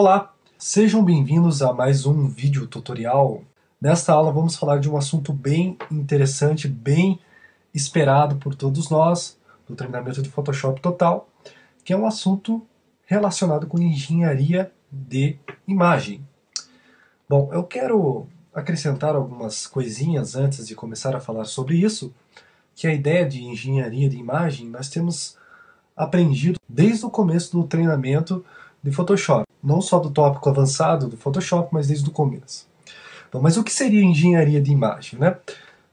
Olá, sejam bem-vindos a mais um vídeo tutorial. Nesta aula vamos falar de um assunto bem interessante, bem esperado por todos nós, do treinamento de Photoshop Total, que é um assunto relacionado com engenharia de imagem. Bom, eu quero acrescentar algumas coisinhas antes de começar a falar sobre isso, que a ideia de engenharia de imagem nós temos aprendido desde o começo do treinamento de Photoshop. Não só do tópico avançado do Photoshop, mas desde o começo. Bom, mas o que seria engenharia de imagem, né?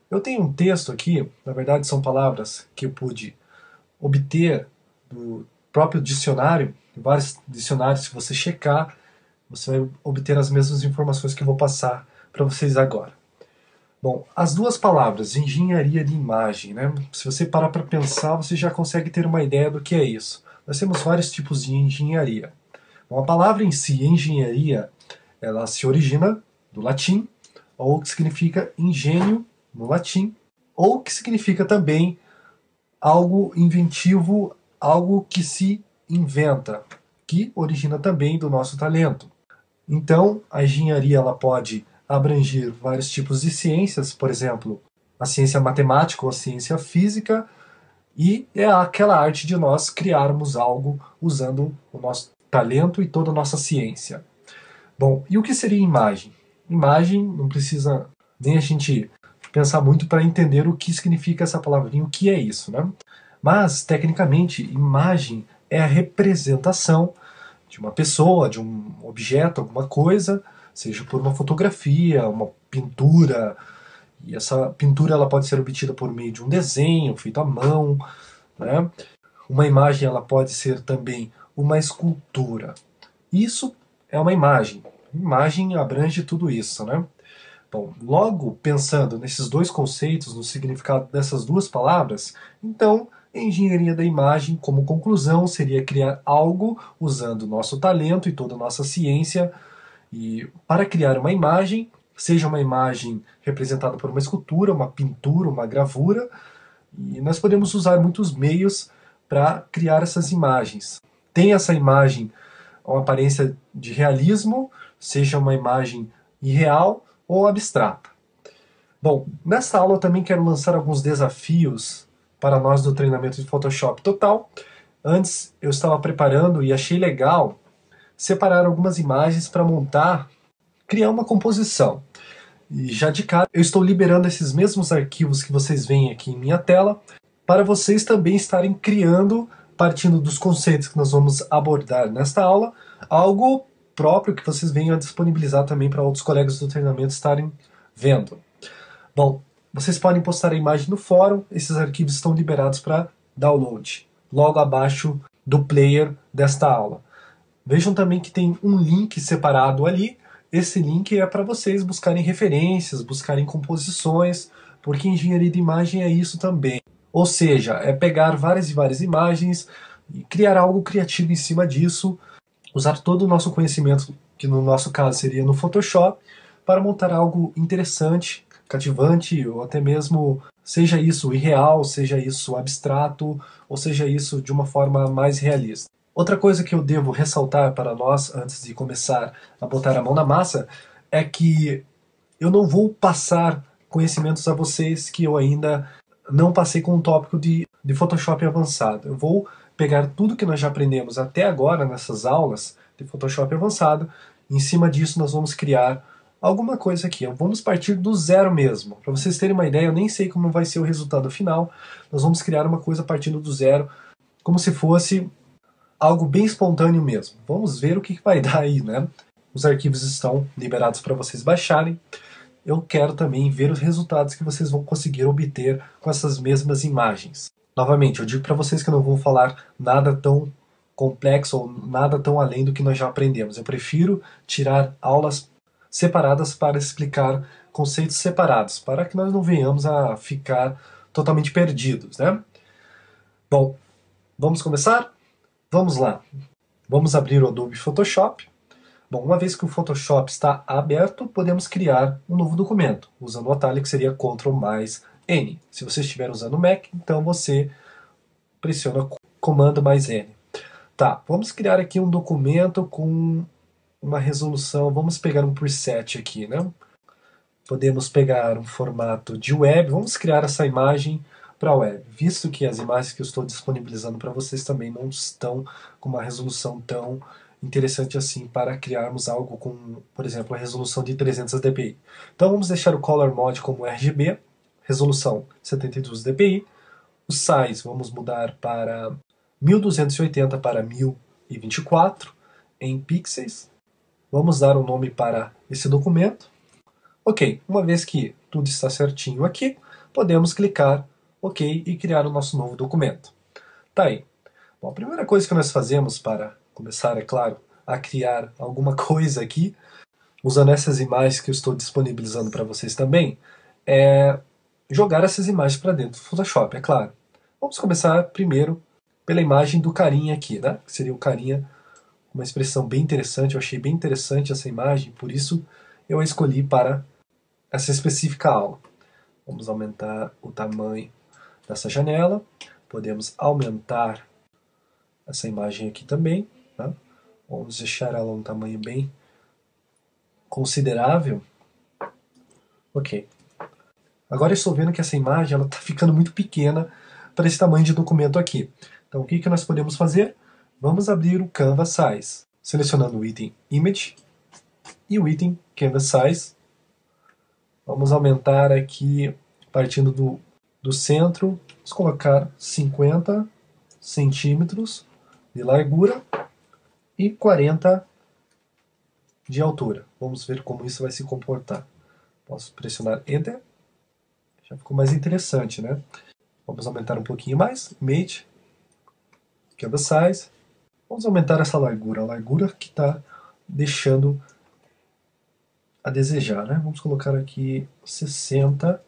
Eu tenho um texto aqui, na verdade são palavras que eu pude obter do próprio dicionário, vários dicionários, se você checar, você vai obter as mesmas informações que eu vou passar para vocês agora. Bom, as duas palavras, engenharia de imagem, né? Se você parar para pensar, você já consegue ter uma ideia do que é isso. Nós temos vários tipos de engenharia. Bom, a palavra em si, engenharia, ela se origina do latim, ou que significa engenho no latim, ou que significa também algo inventivo, algo que se inventa, que origina também do nosso talento. Então, a engenharia ela pode abranger vários tipos de ciências, por exemplo, a ciência matemática ou a ciência física, e é aquela arte de nós criarmos algo usando o nosso talento e toda a nossa ciência. Bom, e o que seria imagem? Imagem não precisa nem a gente pensar muito para entender o que significa essa palavrinha, o que é isso, né? Mas, tecnicamente, imagem é a representação de uma pessoa, de um objeto, alguma coisa, seja por uma fotografia, uma pintura, e essa pintura ela pode ser obtida por meio de um desenho feito à mão, né? Uma imagem ela pode ser também uma escultura. Isso é uma imagem. Imagem abrange tudo isso, né? Bom, logo pensando nesses dois conceitos, no significado dessas duas palavras, então a engenharia da imagem, como conclusão, seria criar algo usando o nosso talento e toda a nossa ciência. E para criar uma imagem, seja uma imagem representada por uma escultura, uma pintura, uma gravura, e nós podemos usar muitos meios para criar essas imagens. Tem essa imagem uma aparência de realismo, seja uma imagem irreal ou abstrata. Bom, nessa aula eu também quero lançar alguns desafios para nós do treinamento de Photoshop Total. Antes eu estava preparando e achei legal separar algumas imagens para montar, criar uma composição. E já de cara eu estou liberando esses mesmos arquivos que vocês veem aqui em minha tela, para vocês também estarem criando, partindo dos conceitos que nós vamos abordar nesta aula, algo próprio que vocês venham a disponibilizar também para outros colegas do treinamento estarem vendo. Bom, vocês podem postar a imagem no fórum, esses arquivos estão liberados para download, logo abaixo do player desta aula. Vejam também que tem um link separado ali, esse link é para vocês buscarem referências, buscarem composições, porque engenharia de imagem é isso também. Ou seja, é pegar várias e várias imagens e criar algo criativo em cima disso, usar todo o nosso conhecimento, que no nosso caso seria no Photoshop, para montar algo interessante, cativante, ou até mesmo, seja isso irreal, seja isso abstrato, ou seja isso de uma forma mais realista. Outra coisa que eu devo ressaltar para nós, antes de começar a botar a mão na massa, é que eu não vou passar conhecimentos a vocês que eu ainda não passei com um tópico de Photoshop avançado. Eu vou pegar tudo que nós já aprendemos até agora nessas aulas de Photoshop avançado, e em cima disso nós vamos criar alguma coisa aqui. Vamos partir do zero mesmo. Para vocês terem uma ideia, eu nem sei como vai ser o resultado final. Nós vamos criar uma coisa partindo do zero, como se fosse algo bem espontâneo mesmo. Vamos ver o que vai dar aí, né? Os arquivos estão liberados para vocês baixarem. Eu quero também ver os resultados que vocês vão conseguir obter com essas mesmas imagens. Novamente, eu digo para vocês que eu não vou falar nada tão complexo ou nada tão além do que nós já aprendemos. Eu prefiro tirar aulas separadas para explicar conceitos separados, para que nós não venhamos a ficar totalmente perdidos, né? Bom, vamos começar? Vamos lá. Vamos abrir o Adobe Photoshop. Bom, uma vez que o Photoshop está aberto, podemos criar um novo documento, usando o atalho que seria Ctrl mais N. Se você estiver usando o Mac, então você pressiona Comando mais N. Tá, vamos criar aqui um documento com uma resolução, vamos pegar um preset aqui, né? Podemos pegar um formato de web, vamos criar essa imagem para a web, visto que as imagens que eu estou disponibilizando para vocês também não estão com uma resolução tão interessante assim para criarmos algo com, por exemplo, a resolução de 300 dpi. Então vamos deixar o Color Mode como RGB, resolução 72 dpi, o size vamos mudar para 1280 para 1024 em pixels. Vamos dar um nome para esse documento. Ok, uma vez que tudo está certinho aqui, podemos clicar OK e criar o nosso novo documento. Tá aí. Bom, a primeira coisa que nós fazemos para começar, é claro, a criar alguma coisa aqui, usando essas imagens que eu estou disponibilizando para vocês também, é jogar essas imagens para dentro do Photoshop, é claro. Vamos começar primeiro pela imagem do carinha aqui, né? Que seria o carinha, uma expressão bem interessante, eu achei bem interessante essa imagem, por isso eu a escolhi para essa específica aula. Vamos aumentar o tamanho dessa janela, podemos aumentar essa imagem aqui também, tá? Vamos deixar ela um tamanho bem considerável. Ok. Agora eu estou vendo que essa imagem está ficando muito pequena para esse tamanho de documento aqui. Então o que nós podemos fazer? Vamos abrir o Canvas Size, selecionando o item Image e o item Canvas Size. Vamos aumentar aqui, partindo do centro, vamos colocar 50 centímetros de largura e 40 de altura. Vamos ver como isso vai se comportar. Posso pressionar Enter. Já ficou mais interessante, né? Vamos aumentar um pouquinho mais. Image, Canvas Size. Vamos aumentar essa largura. A largura que está deixando a desejar, né? Vamos colocar aqui 60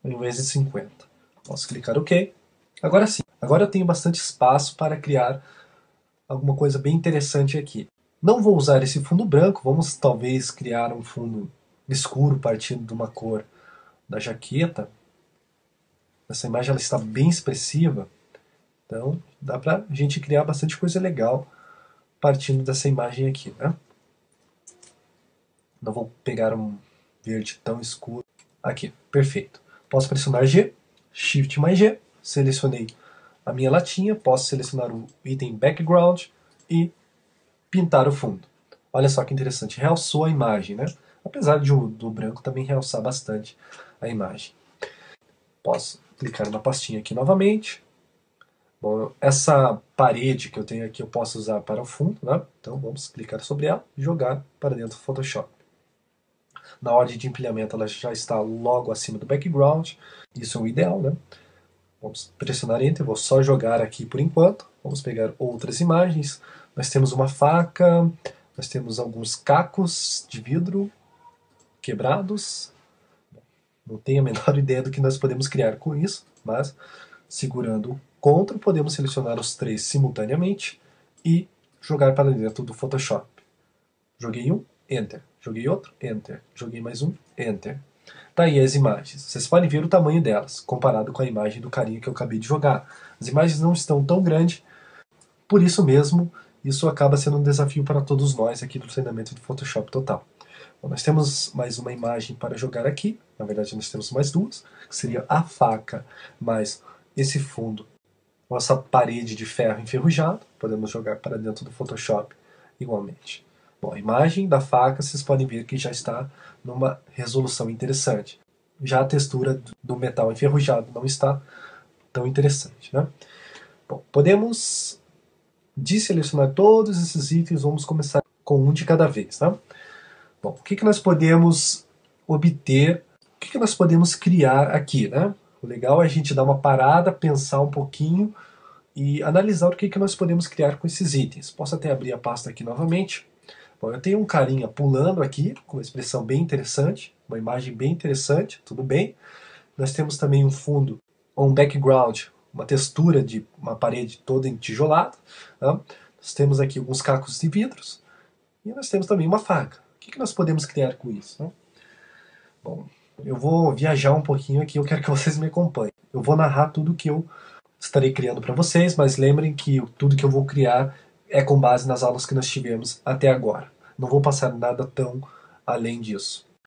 ao invés de 50. Posso clicar OK. Agora sim. Agora eu tenho bastante espaço para criar alguma coisa bem interessante aqui. Não vou usar esse fundo branco, vamos talvez criar um fundo escuro partindo de uma cor da jaqueta. Essa imagem ela está bem expressiva, então dá pra gente criar bastante coisa legal partindo dessa imagem aqui, né? Não vou pegar um verde tão escuro. Aqui, perfeito. Posso pressionar G, Shift mais G, selecionei a minha latinha, posso selecionar o item Background e pintar o fundo. Olha só que interessante, realçou a imagem, né? Apesar do branco também realçar bastante a imagem. Posso clicar na pastinha aqui novamente. Bom, essa parede que eu tenho aqui eu posso usar para o fundo, né? Então vamos clicar sobre ela e jogar para dentro do Photoshop. Na ordem de empilhamento ela já está logo acima do background, isso é o ideal, né? Vamos pressionar Enter, vou só jogar aqui por enquanto. Vamos pegar outras imagens. Nós temos uma faca, nós temos alguns cacos de vidro quebrados. Não tenho a menor ideia do que nós podemos criar com isso, mas segurando o Ctrl podemos selecionar os três simultaneamente e jogar para dentro do Photoshop. Joguei um, Enter. Joguei outro, Enter. Joguei mais um, Enter. Tá aí as imagens. Vocês podem ver o tamanho delas, comparado com a imagem do carinha que eu acabei de jogar. As imagens não estão tão grandes, por isso mesmo, isso acaba sendo um desafio para todos nós aqui do treinamento do Photoshop Total. Bom, nós temos mais uma imagem para jogar aqui, na verdade nós temos mais duas, que seria a faca mais esse fundo, nossa parede de ferro enferrujado, podemos jogar para dentro do Photoshop igualmente. Bom, a imagem da faca vocês podem ver que já está numa resolução interessante. Já a textura do metal enferrujado não está tão interessante, né? Bom, podemos desselecionar todos esses itens, vamos começar com um de cada vez, tá? Bom, o que nós podemos obter, o que nós podemos criar aqui, né? O legal é a gente dar uma parada, pensar um pouquinho e analisar o que nós podemos criar com esses itens. Posso até abrir a pasta aqui novamente. Bom, eu tenho um carinha pulando aqui, com uma expressão bem interessante, uma imagem bem interessante, tudo bem. Nós temos também um fundo, ou um background, uma textura de uma parede toda entijolada. Tá? Nós temos aqui alguns cacos de vidros e nós temos também uma faca. O que nós podemos criar com isso? Né? Bom, eu vou viajar um pouquinho aqui, eu quero que vocês me acompanhem. Eu vou narrar tudo que eu estarei criando para vocês, mas lembrem que tudo que eu vou criar é com base nas aulas que nós tivemos até agora. Não vou passar nada tão além disso.